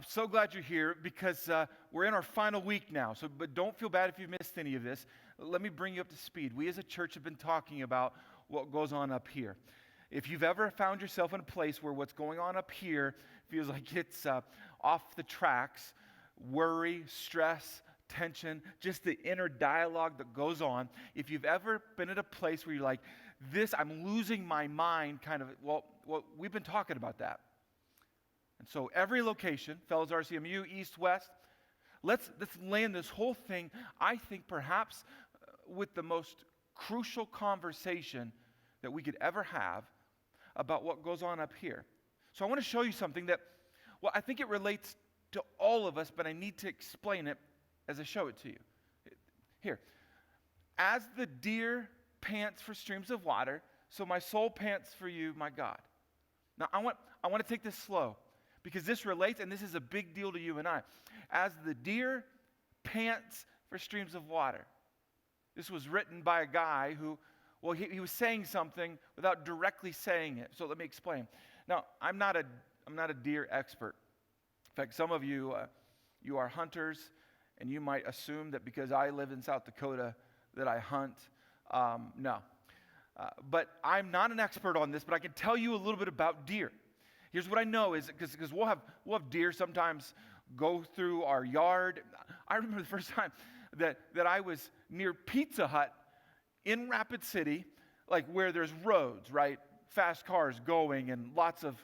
I'm so glad you're here because we're in our final week now. But don't feel bad if you missed any of this. Let me bring you up to speed. We as a church have been talking about what goes on up here. If you've ever found yourself in a place where what's going on up here feels like it's off the tracks, worry, stress, tension, just the inner dialogue that goes on. If you've ever been at a place where you're like, I'm losing my mind, kind of, well, we've been talking about that. And so every location, Fellows RCMU, East, West, let's land this whole thing, I think perhaps with the most crucial conversation that we could ever have about what goes on up here. So I want to show you something that, I think it relates to all of us, but I need to explain it as I show it to you. Here, as the deer pants for streams of water, so my soul pants for you, my God. Now I want to take this slow, because this relates, and this is a big deal to you and I. As the deer pants for streams of water. This was written by a guy who, he was saying something without directly saying it. So let me explain. Now, I'm not a deer expert. In fact, some of you, you are hunters, and you might assume that because I live in South Dakota that I hunt. No. But I'm not an expert on this, but I can tell you a little bit about deer. Here's what I know is, because we'll have deer sometimes go through our yard. I remember the first time that I was near Pizza Hut in Rapid City, like where there's roads, right? Fast cars going and lots of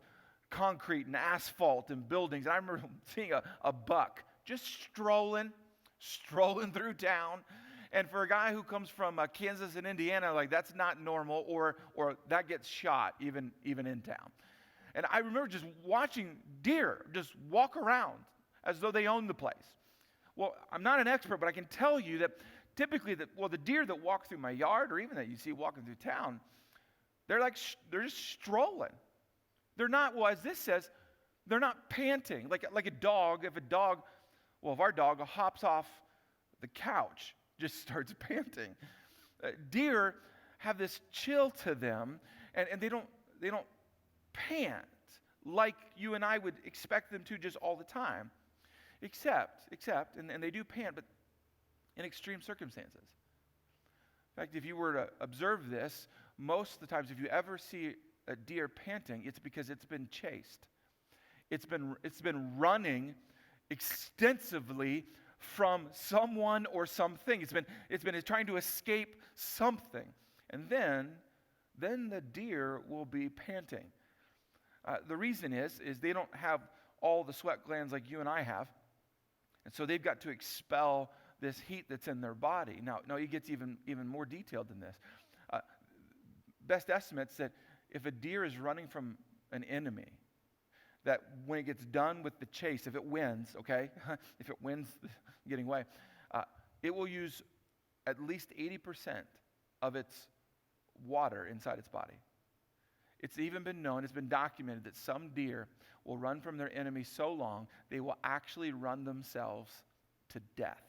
concrete and asphalt and buildings. And I remember seeing a buck just strolling through town. And for a guy who comes from Kansas and Indiana, like that's not normal, or that gets shot even in town. And I remember just watching deer just walk around as though they own the place. Well, I'm not an expert, but I can tell you that typically, the deer that walk through my yard, or even that you see walking through town, they're just strolling. They're not, as this says, they're not panting like a dog. If our dog hops off the couch, just starts panting. Deer have this chill to them, and they don't pant like you and I would expect them to just all the time, except, and they do pant, but in extreme circumstances. In fact, if you were to observe this, most of the times, if you ever see a deer panting, it's because it's been chased. It's been running extensively from someone or something. It's been trying to escape something, and then the deer will be panting. The reason is they don't have all the sweat glands like you and I have, and so they've got to expel this heat that's in their body. Now it gets even more detailed than this. Best estimates that if a deer is running from an enemy, that when it gets done with the chase, if it wins, okay, if it wins getting away, it will use at least 80% of its water inside its body. It's even been known, it's been documented that some deer will run from their enemy so long, they will actually run themselves to death.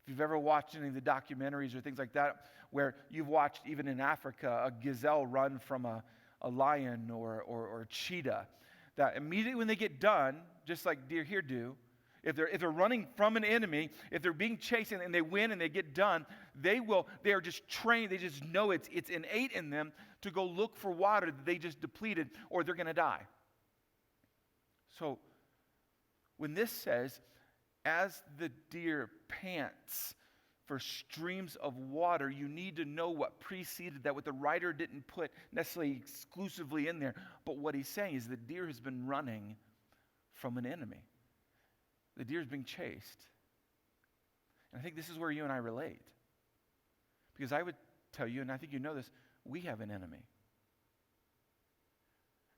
If you've ever watched any of the documentaries or things like that, where you've watched, even in Africa, a gazelle run from a lion or a cheetah, that immediately when they get done, just like deer here do, if they're running from an enemy, if they're being chased and they win and they get done, they are just trained, they just know it's innate in them to go look for water that they just depleted, or they're going to die. So when this says, as the deer pants for streams of water, you need to know what preceded that, what the writer didn't put necessarily exclusively in there. But what he's saying is the deer has been running from an enemy. The deer is being chased. And I think this is where you and I relate. Because I would tell you, and I think you know this, we have an enemy.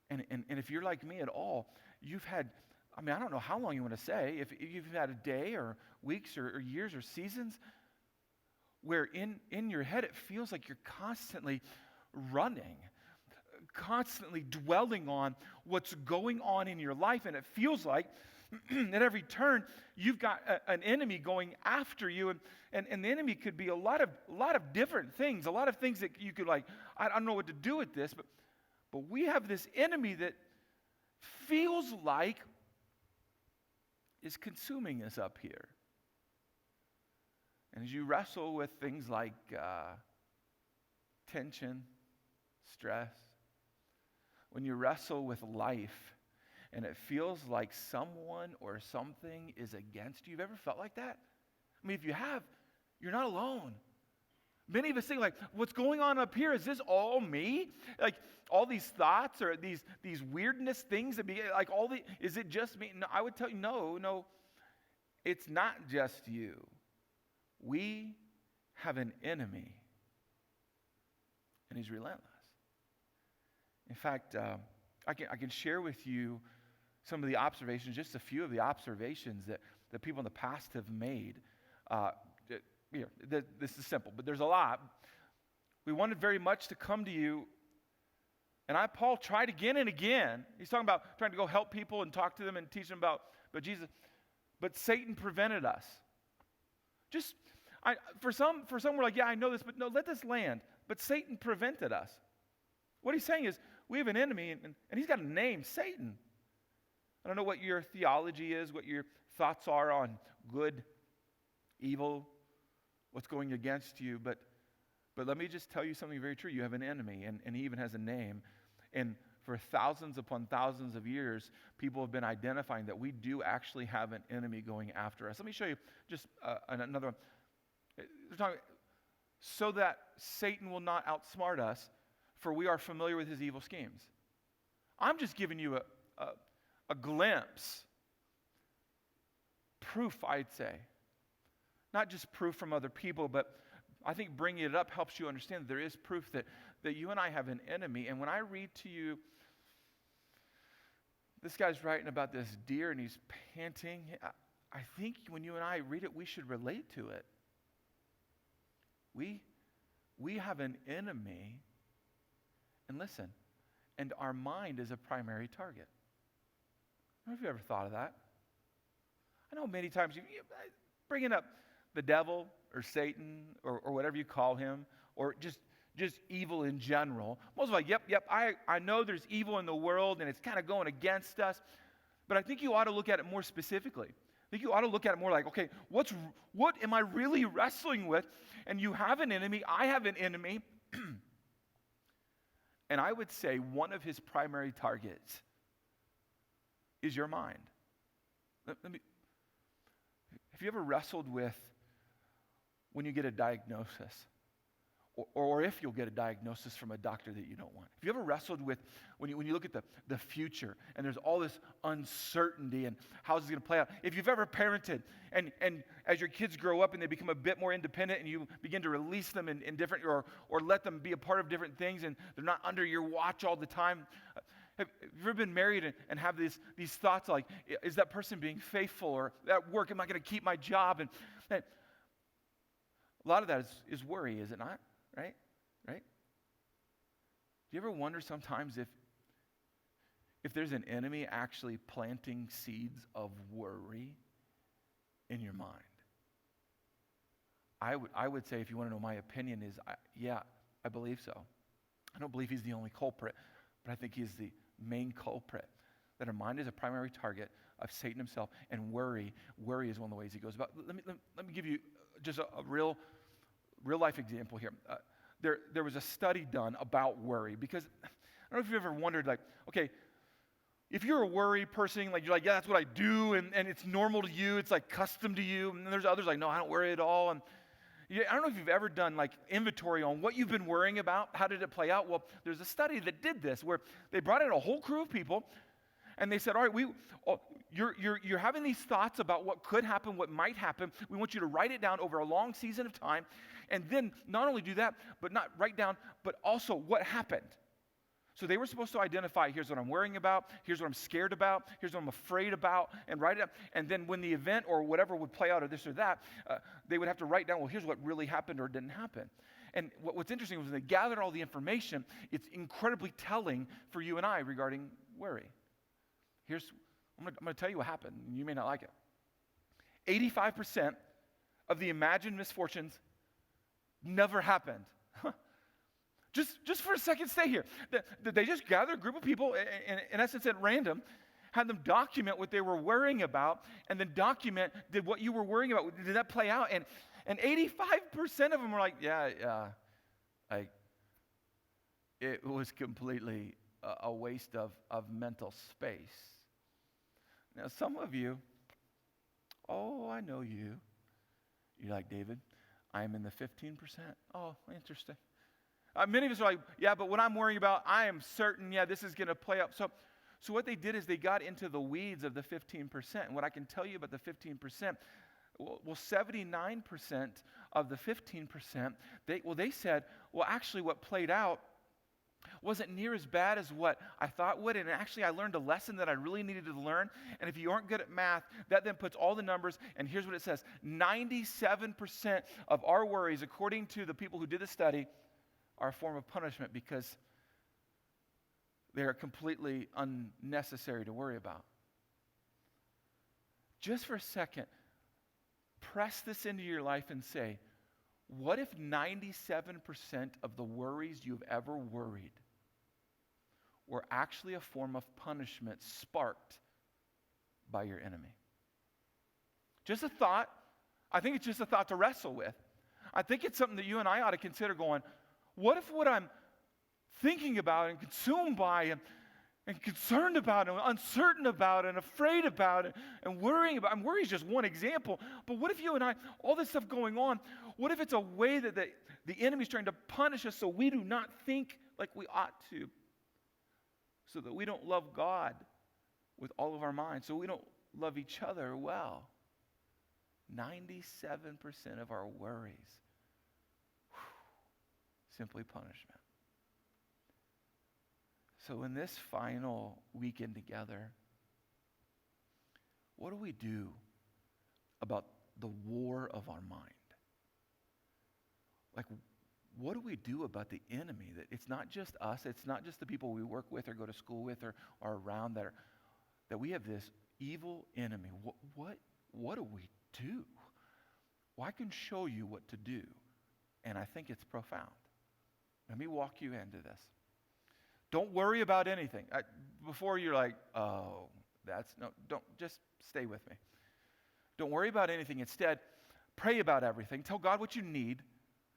And if you're like me at all, you've had, I don't know how long you want to say, if you've had a day or weeks or years or seasons where in your head it feels like you're constantly running, constantly dwelling on what's going on in your life, and it feels like at every turn you've got an enemy going after you, and the enemy could be a lot of different things, a lot of things that you could I don't know what to do with this, but we have this enemy that feels like is consuming us up here. And as you wrestle with things like tension, stress, when you wrestle with life and it feels like someone or something is against you, you've ever felt like that? I mean, if you have, you're not alone. Many of us think like, what's going on up here? Is this all me? Like all these thoughts or these weirdness things that be like is it just me? No, I would tell you, no, it's not just you. We have an enemy, and he's relentless. In fact, I can share with you some of the observations, just a few of the observations that people in the past have made. This is simple, but there's a lot. We wanted very much to come to you, and Paul tried again and again. He's talking about trying to go help people and talk to them and teach them about Jesus, but Satan prevented us. For some we're like, yeah, I know this, but no, let this land. But Satan prevented us. What he's saying is, we have an enemy, and he's got a name, Satan. I don't know what your theology is, what your thoughts are on good, evil, what's going against you, but let me just tell you something very true. You have an enemy, and he even has a name. And for thousands upon thousands of years, people have been identifying that we do actually have an enemy going after us. Let me show you just another one. They're talking, so that Satan will not outsmart us, for we are familiar with his evil schemes. I'm just giving you a glimpse, proof, I'd say. Not just proof from other people, but I think bringing it up helps you understand that there is proof that you and I have an enemy. And when I read to you, this guy's writing about this deer and he's panting. I think when you and I read it, we should relate to it. We have an enemy, and listen, and our mind is a primary target. I don't know if you've ever thought of that. I know many times you bringing up the devil or Satan or whatever you call him, or just evil in general. Most of like, yep, I know there's evil in the world and it's kind of going against us, but I think you ought to look at it more specifically. I think you ought to look at it more like, okay, what am I really wrestling with? And you have an enemy, I have an enemy, and I would say one of his primary targets is your mind. Have you ever wrestled with when you get a diagnosis, or if you'll get a diagnosis from a doctor that you don't want? Have you ever wrestled with when you look at the future and there's all this uncertainty and how's it going to play out? If you've ever parented and as your kids grow up and they become a bit more independent and you begin to release them in different or let them be a part of different things and they're not under your watch all the time. Have you ever been married and have these thoughts like, is that person being faithful? Or at work, am I going to keep my job? And a lot of that is worry, is it not? Right? Do you ever wonder sometimes if there's an enemy actually planting seeds of worry in your mind? I would say, if you want to know my opinion, is I believe so. I don't believe he's the only culprit, but I think he's the main culprit. That our mind is a primary target of Satan himself, and worry is one of the ways he goes about. Let me give you just a real life example here. There was a study done about worry, because I don't know if you've ever wondered, like, okay, if you're a worry person, like you're like, yeah, that's what I do, and it's normal to you, it's like custom to you, and then there's others like, no, I don't worry at all. And I don't know if you've ever done like inventory on what you've been worrying about. How did it play out? Well, there's a study that did this where they brought in a whole crew of people, and they said, all right, you're having these thoughts about what could happen, what might happen. We want you to write it down over a long season of time, and then not only do that, but not write down, but also what happened. So they were supposed to identify, here's what I'm worrying about, here's what I'm scared about, here's what I'm afraid about, and write it up. And then when the event or whatever would play out or this or that, they would have to write down, well, here's what really happened or didn't happen. And what's interesting was when they gathered all the information, it's incredibly telling for you and I regarding worry. I'm going to tell you what happened, and you may not like it. 85% of the imagined misfortunes never happened. Just for a second, stay here. They just gathered a group of people, in essence at random, had them document what they were worrying about, and then document, did what you were worrying about, did that play out? And 85% of them were like, yeah, like, it was completely a waste of mental space. Now, some of you, oh, I know you. You're like, David, I'm in the 15%. Oh, interesting. Many of us are like, yeah, but what I'm worrying about, I am certain, yeah, this is going to play out. So what they did is they got into the weeds of the 15%. And what I can tell you about the 15%, well, 79% of the 15%, they said, well, actually what played out wasn't near as bad as what I thought would, and actually I learned a lesson that I really needed to learn. And if you aren't good at math, that then puts all the numbers, and here's what it says. 97% of our worries, according to the people who did the study, are a form of punishment because they are completely unnecessary to worry about. Just for a second, press this into your life and say, what if 97% of the worries you've ever worried were actually a form of punishment sparked by your enemy? Just a thought. I think it's just a thought to wrestle with. I think it's something that you and I ought to consider going, what if what I'm thinking about and consumed by and concerned about and uncertain about and afraid about and worrying about, and worry is just one example, but what if you and I, all this stuff going on, what if it's a way that the enemy's trying to punish us so we do not think like we ought to, so that we don't love God with all of our minds, so we don't love each other well? 97% of our worries, simply punishment. So in this final weekend together, what do we do about the war of our mind? Like, what do we do about the enemy? That it's not just us, it's not just the people we work with or go to school with or are around that we have this evil enemy. What do we do? Well, I can show you what to do, and I think it's profound. Let me walk you into this. Don't worry about anything. Before you're like, oh, don't, just stay with me. Don't worry about anything. Instead, pray about everything. Tell God what you need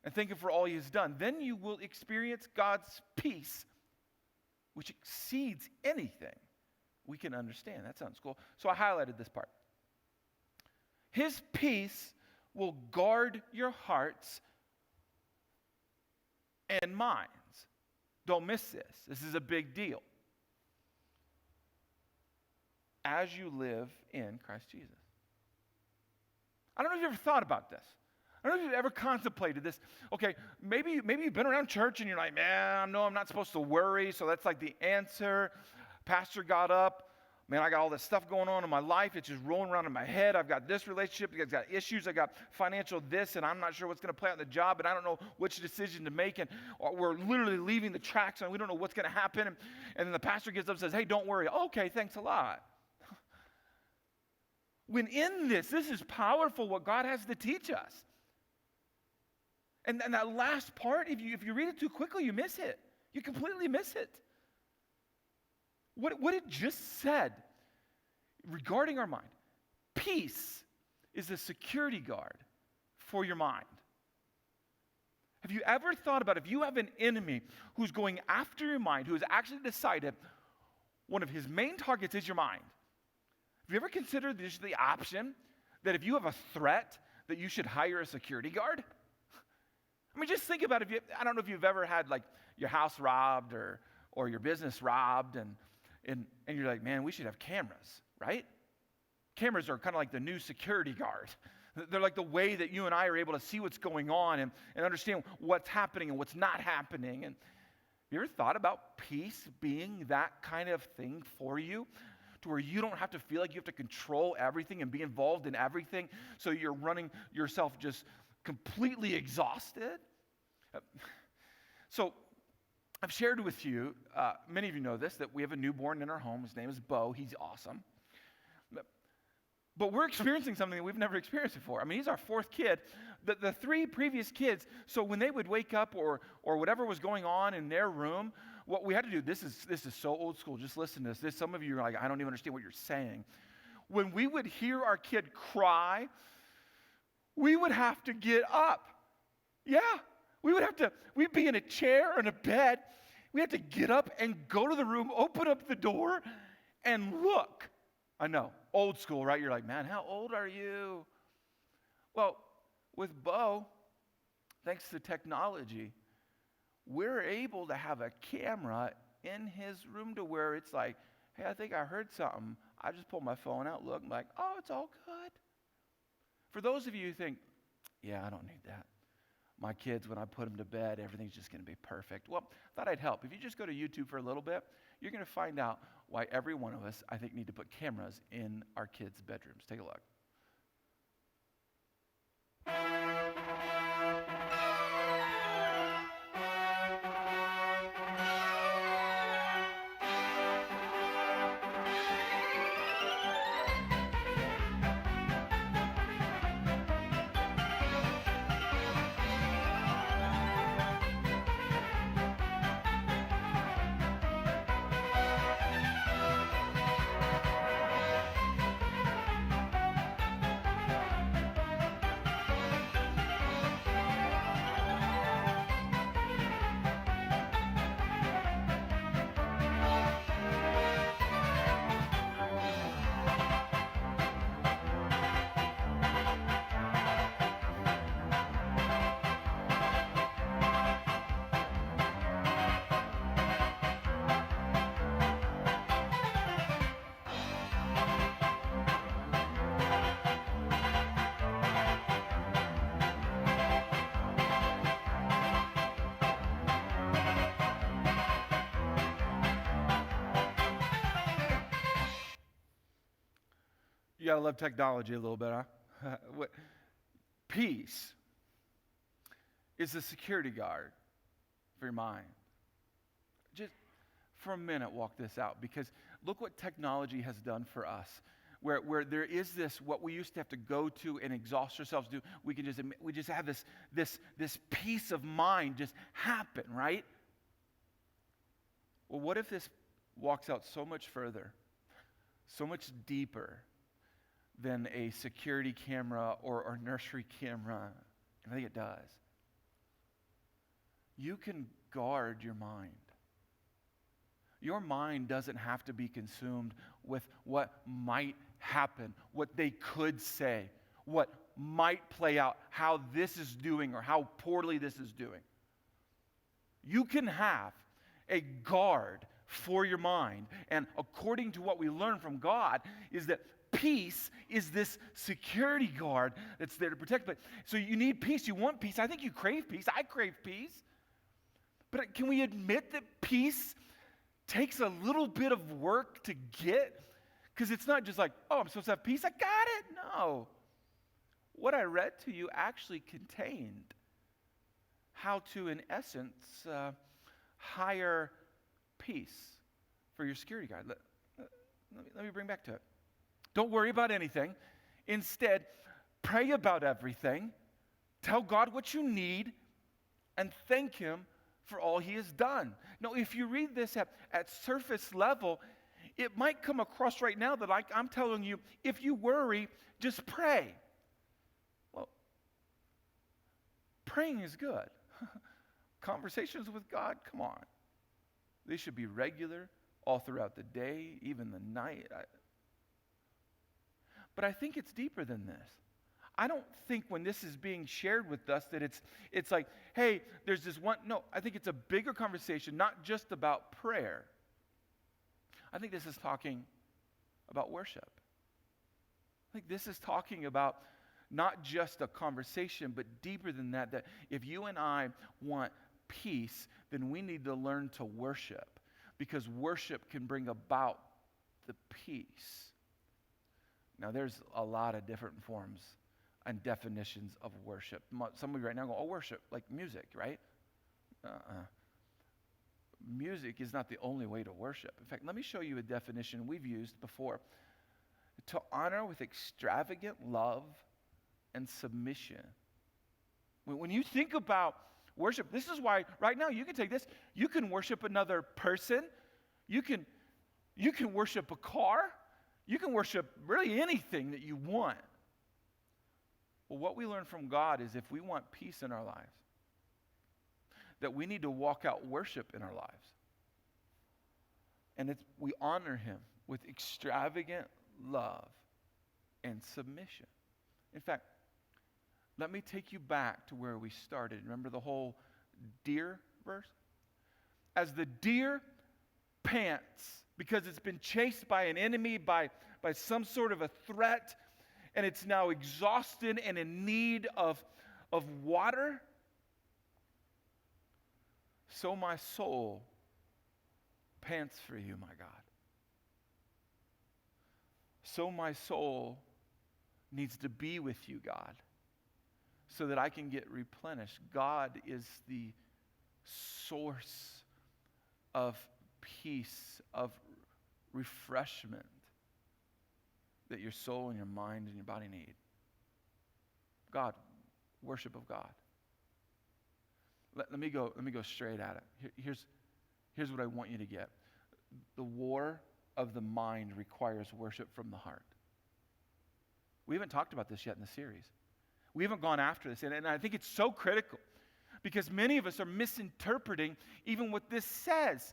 and thank Him for all He has done. Then you will experience God's peace, which exceeds anything we can understand. That sounds cool. So I highlighted this part. His peace will guard your hearts and minds. Don't miss this. This is a big deal. As you live in Christ Jesus. I don't know if you've ever thought about this. I don't know if you've ever contemplated this. Okay, maybe you've been around church and you're like, man, no, I'm not supposed to worry, so that's like the answer. Pastor got up. Man, I got all this stuff going on in my life. It's just rolling around in my head. I've got this relationship. I've got issues. I got financial this, and I'm not sure what's going to play out in the job, and I don't know which decision to make. And we're literally leaving the tracks, and we don't know what's going to happen. And then the pastor gets up and says, hey, don't worry. Okay, thanks a lot. When in this is powerful what God has to teach us. And that last part, if you read it too quickly, you miss it. You completely miss it. What it just said regarding our mind, peace is a security guard for your mind. Have you ever thought about if you have an enemy who's going after your mind, who has actually decided one of his main targets is your mind? Have you ever considered this the option that if you have a threat that you should hire a security guard? I mean, just think about it. I don't know if you've ever had like your house robbed or your business robbed and you're like, man, we should have cameras, right? Cameras are kind of like the new security guard. They're like the way that you and I are able to see what's going on and understand what's happening and what's not happening. And have you ever thought about peace being that kind of thing for you? To where you don't have to feel like you have to control everything and be involved in everything, so you're running yourself just completely exhausted. So I've shared with you, many of you know this, that we have a newborn in our home. His name is Bo. He's awesome. But we're experiencing something that we've never experienced before. I mean, he's our fourth kid. The three previous kids, so when they would wake up or whatever was going on in their room, What we had to do, this is so old school. Just listen to this. Some of you are like, I don't even understand what you're saying. When we would hear our kid cry, we would have to get up. Yeah, we'd be in a chair or in a bed. We had to get up and go to the room, open up the door, and look. I know, old school, right? You're like, man, how old are you? Well, with Bo, thanks to technology, we're able to have a camera in his room to where it's like, hey, I think I heard something. I just pull my phone out, look, I'm like, oh, it's all good. For those of you who think, yeah, I don't need that. My kids, when I put them to bed, everything's just going to be perfect. Well, I thought I'd help. If you just go to YouTube for a little bit, you're going to find out why every one of us, I think, need to put cameras in our kids' bedrooms. Take a look. You gotta love technology a little bit, huh? Peace is the security guard for your mind. Just for a minute, walk this out, because look what technology has done for us. Where there is this, what we used to have to go to and exhaust ourselves to do, we just have this peace of mind just happen, right? Well, what if this walks out so much further, so much deeper than a security camera or nursery camera? And I think it does. You can guard your mind. Your mind doesn't have to be consumed with what might happen, what they could say, what might play out, how this is doing or how poorly this is doing. You can have a guard for your mind. And according to what we learn from God is that peace is this security guard that's there to protect. But so you need peace. You want peace. I think you crave peace. I crave peace. But can we admit that peace takes a little bit of work to get? Because it's not just like, oh, I'm supposed to have peace. I got it. No. What I read to you actually contained how to, in essence, hire peace for your security guard. Let me bring back to it. Don't worry about anything. Instead, pray about everything. Tell God what you need and thank Him for all He has done. Now, if you read this at surface level, it might come across right now that I'm telling you, if you worry, just pray. Well, praying is good. Conversations with God, come on. They should be regular all throughout the day, even the night. But I think it's deeper than this. I don't think when this is being shared with us that it's like, hey, there's this one. No, I think it's a bigger conversation, not just about prayer. I think this is talking about worship. I think this is talking about not just a conversation, but deeper than that, that if you and I want peace, then we need to learn to worship, because worship can bring about the peace. Now, there's a lot of different forms and definitions of worship. Some of you right now go, oh, worship, like music, right? Music is not the only way to worship. In fact, let me show you a definition we've used before. To honor with extravagant love and submission. When you think about Worship. This is why right now you can take this. You can worship another person. You can worship a car. You can worship really anything that you want. Well, what we learn from God is if we want peace in our lives, that we need to walk out worship in our lives. And we honor him with extravagant love and submission. In fact, let me take you back to where we started. Remember the whole deer verse? As the deer pants because it's been chased by an enemy, by some sort of a threat, and it's now exhausted and in need of water, so my soul pants for you, my God. So my soul needs to be with you, God, so that I can get replenished. God is the source of peace, of refreshment that your soul and your mind and your body need. God, worship of God. Let me go straight at it. Here's what I want you to get. The war of the mind requires worship from the heart. We haven't talked about this yet in the series. We haven't gone after this, and I think it's so critical because many of us are misinterpreting even what this says.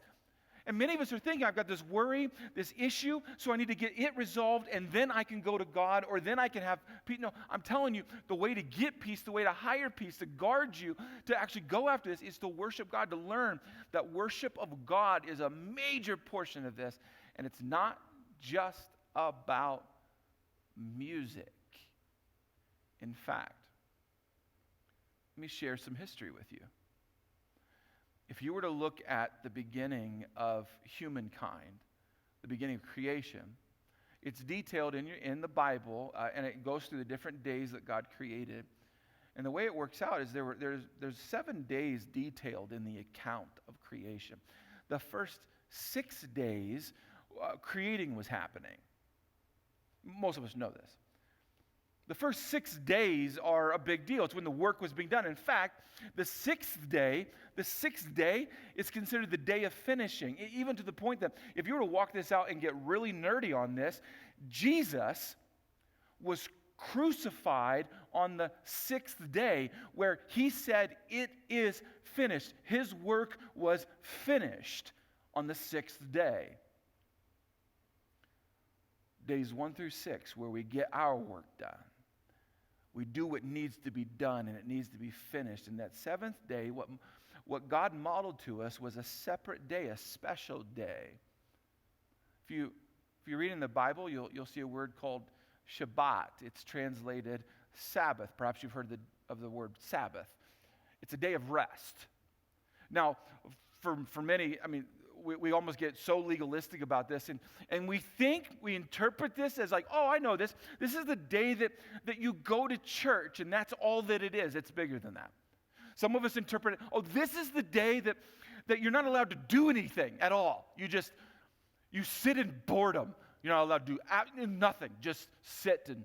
And many of us are thinking, I've got this worry, this issue, so I need to get it resolved, and then I can go to God, or then I can have peace. No, I'm telling you, the way to get peace, the way to hire peace, to guard you, to actually go after this, is to worship God, to learn that worship of God is a major portion of this, and it's not just about music. In fact, let me share some history with you. If you were to look at the beginning of humankind, the beginning of creation, it's detailed in the Bible, and it goes through the different days that God created. And the way it works out is there's 7 days detailed in the account of creation. The first 6 days, creating was happening. Most of us know this. The first 6 days are a big deal. It's when the work was being done. In fact, the sixth day is considered the day of finishing, even to the point that if you were to walk this out and get really nerdy on this, Jesus was crucified on the 6th day, where he said, "It is finished." His work was finished on the 6th day. Days 1 through 6, where we get our work done. We do what needs to be done, and it needs to be finished. And that 7th day, what God modeled to us was a separate day, a special day. If you read in the Bible, you'll see a word called Shabbat. It's translated Sabbath. Perhaps you've heard of the word Sabbath. It's a day of rest. Now, for many, we almost get so legalistic about this, and we interpret this as like, oh, I know this. This is the day that you go to church, and that's all that it is. It's bigger than that. Some of us interpret it, oh, this is the day that you're not allowed to do anything at all. You sit in boredom. You're not allowed to do nothing. Just sit and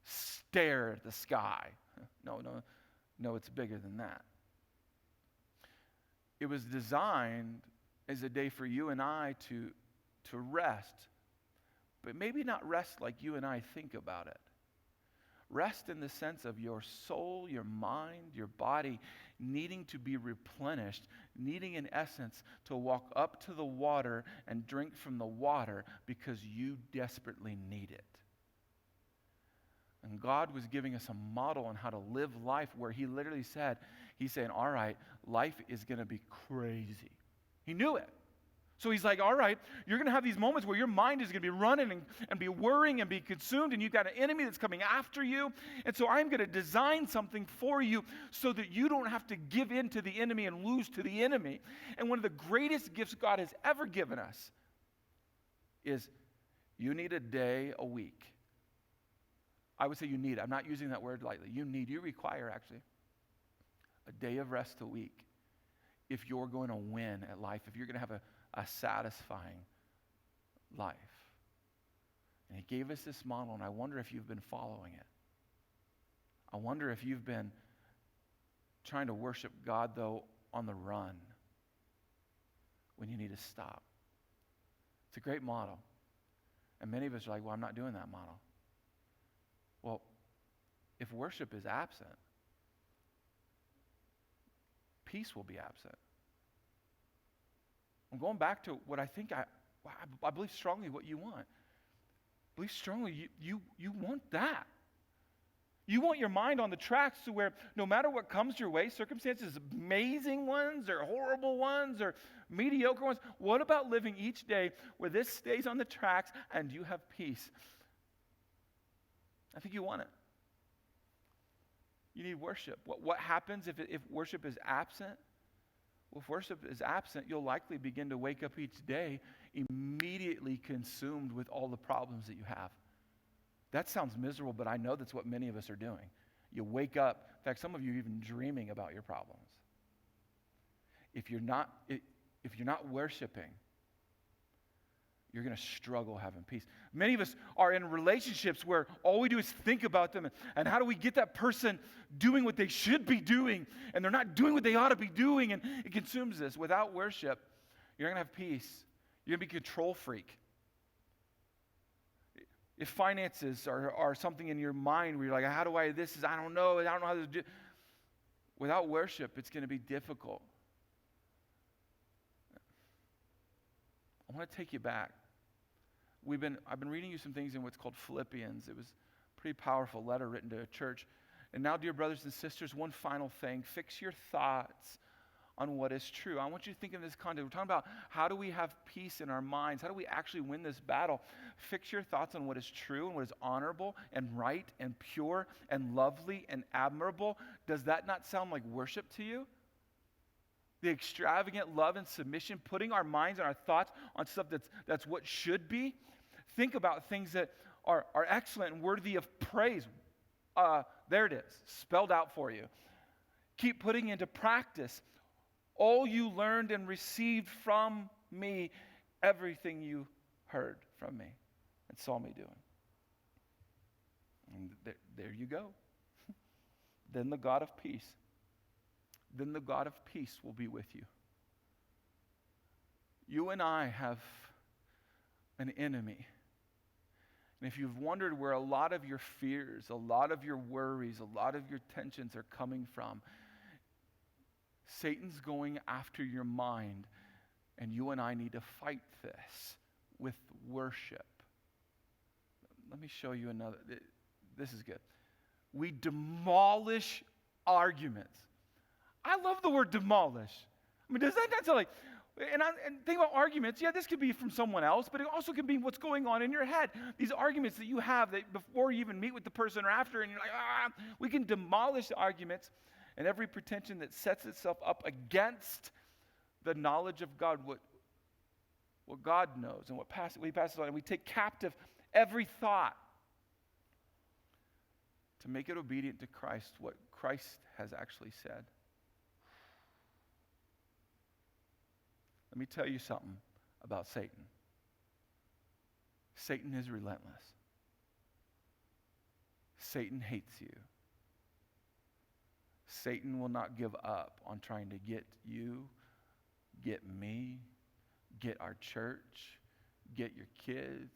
stare at the sky. No, it's bigger than that. It was designed as a day for you and I to rest, but maybe not rest like you and I think about it. Rest in the sense of your soul, your mind, your body needing to be replenished, needing in essence to walk up to the water and drink from the water because you desperately need it. And God was giving us a model on how to live life where he literally said, he's saying, all right, life is going to be crazy. He knew it. So he's like, all right, you're going to have these moments where your mind is going to be running and be worrying and be consumed, and you've got an enemy that's coming after you. And so I'm going to design something for you so that you don't have to give in to the enemy and lose to the enemy. And one of the greatest gifts God has ever given us is you need a day a week. I would say you need. I'm not using that word lightly. You require actually a day of rest a week if you're going to win at life, if you're going to have a satisfying life. And he gave us this model, and I wonder if you've been following it. I wonder if you've been trying to worship God, though, on the run when you need to stop. It's a great model. And many of us are like, well, I'm not doing that model. Well, if worship is absent, peace will be absent. I'm going back to what I think I believe strongly what you want. I believe strongly you want that. You want your mind on the tracks to where no matter what comes your way, circumstances, amazing ones or horrible ones or mediocre ones, what about living each day where this stays on the tracks and you have peace? I think you want it. You need worship. What happens if worship is absent? Well, if worship is absent, you'll likely begin to wake up each day immediately consumed with all the problems that you have. That sounds miserable, but I know that's what many of us are doing. You wake up, in fact, some of you are even dreaming about your problems. If you're not worshiping, you're going to struggle having peace. Many of us are in relationships where all we do is think about them and how do we get that person doing what they should be doing, and they're not doing what they ought to be doing, and it consumes us. Without worship, you're not going to have peace. You're going to be a control freak. If finances are something in your mind where you're like, how do I, I don't know how to do. Without worship, it's going to be difficult. I want to take you back. I've been reading you some things in what's called Philippians. It was a pretty powerful letter written to a church. And now, dear brothers and sisters, one final thing. Fix your thoughts on what is true. I want you to think in this context. We're talking about how do we have peace in our minds? How do we actually win this battle? Fix your thoughts on what is true and what is honorable and right and pure and lovely and admirable. Does that not sound like worship to you? The extravagant love and submission, putting our minds and our thoughts on stuff that's what should be. Think about things that are excellent and worthy of praise. There it is, spelled out for you. Keep putting into practice all you learned and received from me, everything you heard from me and saw me doing. And there you go. Then the God of peace will be with you. You and I have an enemy. And if you've wondered where a lot of your fears, a lot of your worries, a lot of your tensions are coming from, Satan's going after your mind, and you and I need to fight this with worship. Let me show you another. This is good. We demolish arguments. I love the word demolish. I mean, does that not sound like, and think about arguments, yeah, this could be from someone else, but it also can be what's going on in your head. These arguments that you have that before you even meet with the person or after, and you're like, we can demolish the arguments and every pretension that sets itself up against the knowledge of God, what God knows and what He passes on. And we take captive every thought to make it obedient to Christ, what Christ has actually said. Let me tell you something about Satan. Satan is relentless. Satan hates you. Satan will not give up on trying to get you, get me, get our church, get your kids,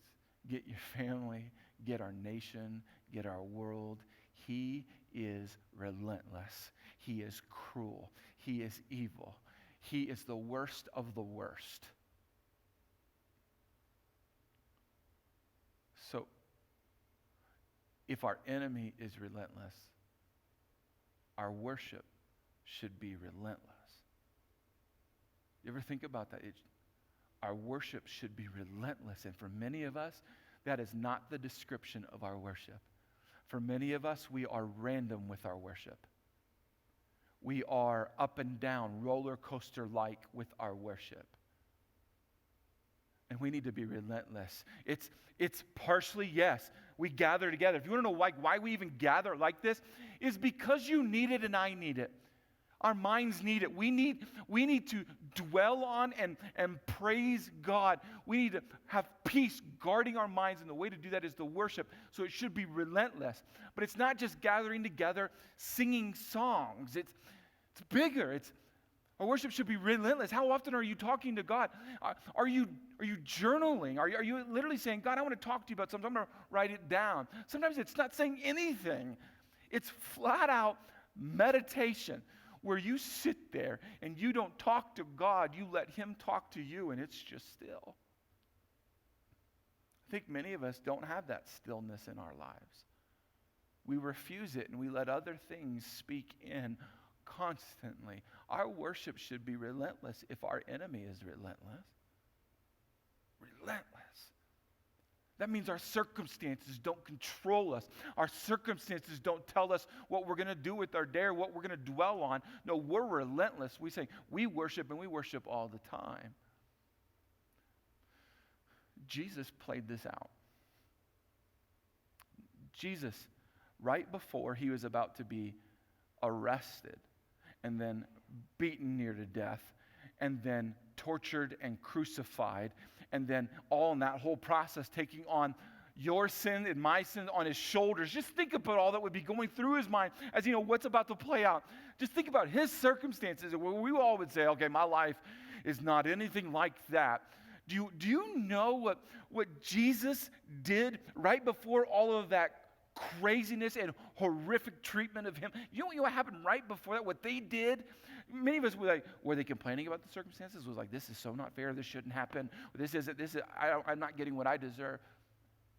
get your family, get our nation, get our world. He is relentless. He is cruel. He is evil. He is the worst of the worst. So, if our enemy is relentless, our worship should be relentless. You ever think about that? Our worship should be relentless. And for many of us, that is not the description of our worship. For many of us, we are random with our worship. We are up and down, roller coaster-like with our worship. And we need to be relentless. It's partially, yes, we gather together. If you want to know why we even gather like this, is because you need it and I need it. Our minds need it. We need to dwell on and praise God. We need to have peace guarding our minds, and the way to do that is to worship. So it should be relentless. But it's not just gathering together, singing songs. It's bigger. Our worship should be relentless. How often are you talking to God? Are you journaling? Are you literally saying, God, I want to talk to you about something. I'm going to write it down. Sometimes it's not saying anything. It's flat out meditation where you sit there and you don't talk to God. You let him talk to you, and it's just still. I think many of us don't have that stillness in our lives. We refuse it and we let other things speak in constantly. Our worship should be relentless if our enemy is relentless. Relentless. That means our circumstances don't control us. Our circumstances don't tell us what we're going to do with our day or what we're going to dwell on. No, we're relentless. We say we worship, and we worship all the time. Jesus played this out. Jesus, right before he was about to be arrested and then beaten near to death and then tortured and crucified, and then all in that whole process taking on your sin and my sin on his shoulders. Just think about all that would be going through his mind as what's about to play out. Just think about his circumstances where we all would say, okay, my life is not anything like that. Do you know what Jesus did right before all of that craziness and horrific treatment of him? You know what happened right before that? What they did? Many of us were they complaining about the circumstances? Was like, this is so not fair. This shouldn't happen. I'm not getting what I deserve.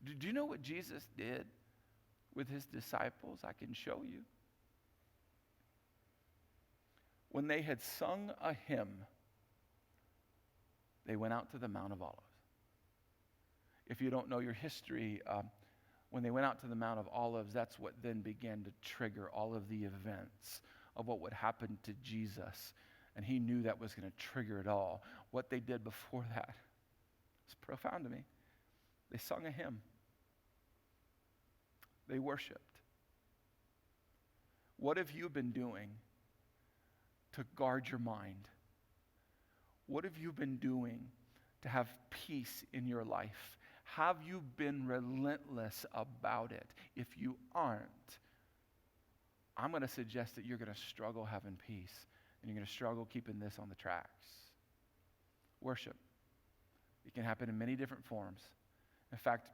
Do you know what Jesus did with his disciples? I can show you. When they had sung a hymn, they went out to the Mount of Olives. If you don't know your history, when they went out to the Mount of Olives, that's what then began to trigger all of the events of what would happen to Jesus. And he knew that was going to trigger it all. What they did before that was profound to me. They sung a hymn. They worshiped. What have you been doing to guard your mind? What have you been doing to have peace in your life? Have you been relentless about it? If you aren't, I'm going to suggest that you're going to struggle having peace, and you're going to struggle keeping this on the tracks. Worship. It can happen in many different forms. In fact,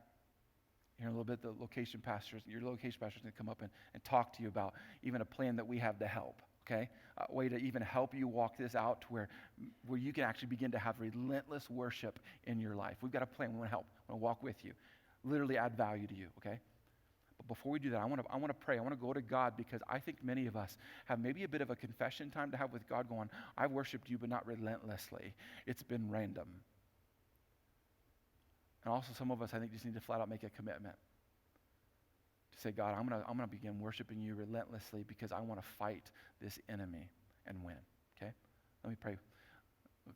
here in a little bit, your location pastor's going to come up and talk to you about even a plan that we have to help. Okay, a way to even help you walk this out to where you can actually begin to have relentless worship in your life. We've got a plan. We want to help. We want to walk with you, literally add value to you. Okay, but before we do that, I want to pray. I want to go to God, because I think many of us have maybe a bit of a confession time to have with God, going, I've worshiped you, but not relentlessly. It's been random. And also, some of us, I think, just need to flat out make a commitment. Say, God, I'm gonna begin worshiping you relentlessly, because I want to fight this enemy and win. Okay? Let me pray.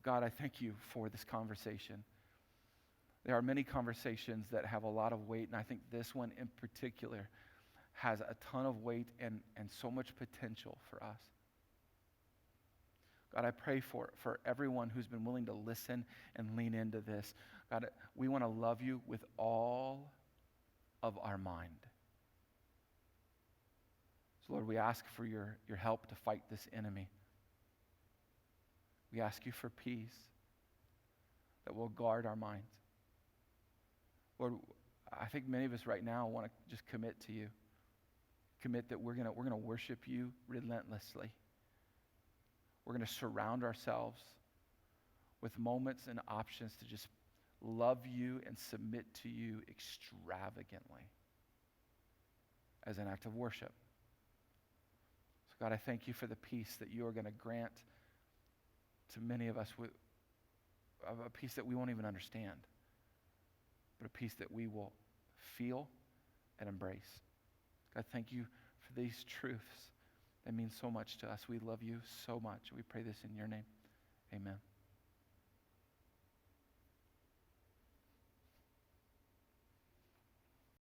God, I thank you for this conversation. There are many conversations that have a lot of weight, and I think this one in particular has a ton of weight and so much potential for us. God, I pray for everyone who's been willing to listen and lean into this. God, we want to love you with all of our mind. So Lord, we ask for your help to fight this enemy. We ask you for peace that will guard our minds. Lord, I think many of us right now want to just commit to you. Commit that we're gonna worship you relentlessly. We're going to surround ourselves with moments and options to just love you and submit to you extravagantly as an act of worship. So God, I thank you for the peace that you are going to grant to many of us, with a peace that we won't even understand, but a peace that we will feel and embrace. God, thank you for these truths that mean so much to us. We love you so much. We pray this in your name. Amen.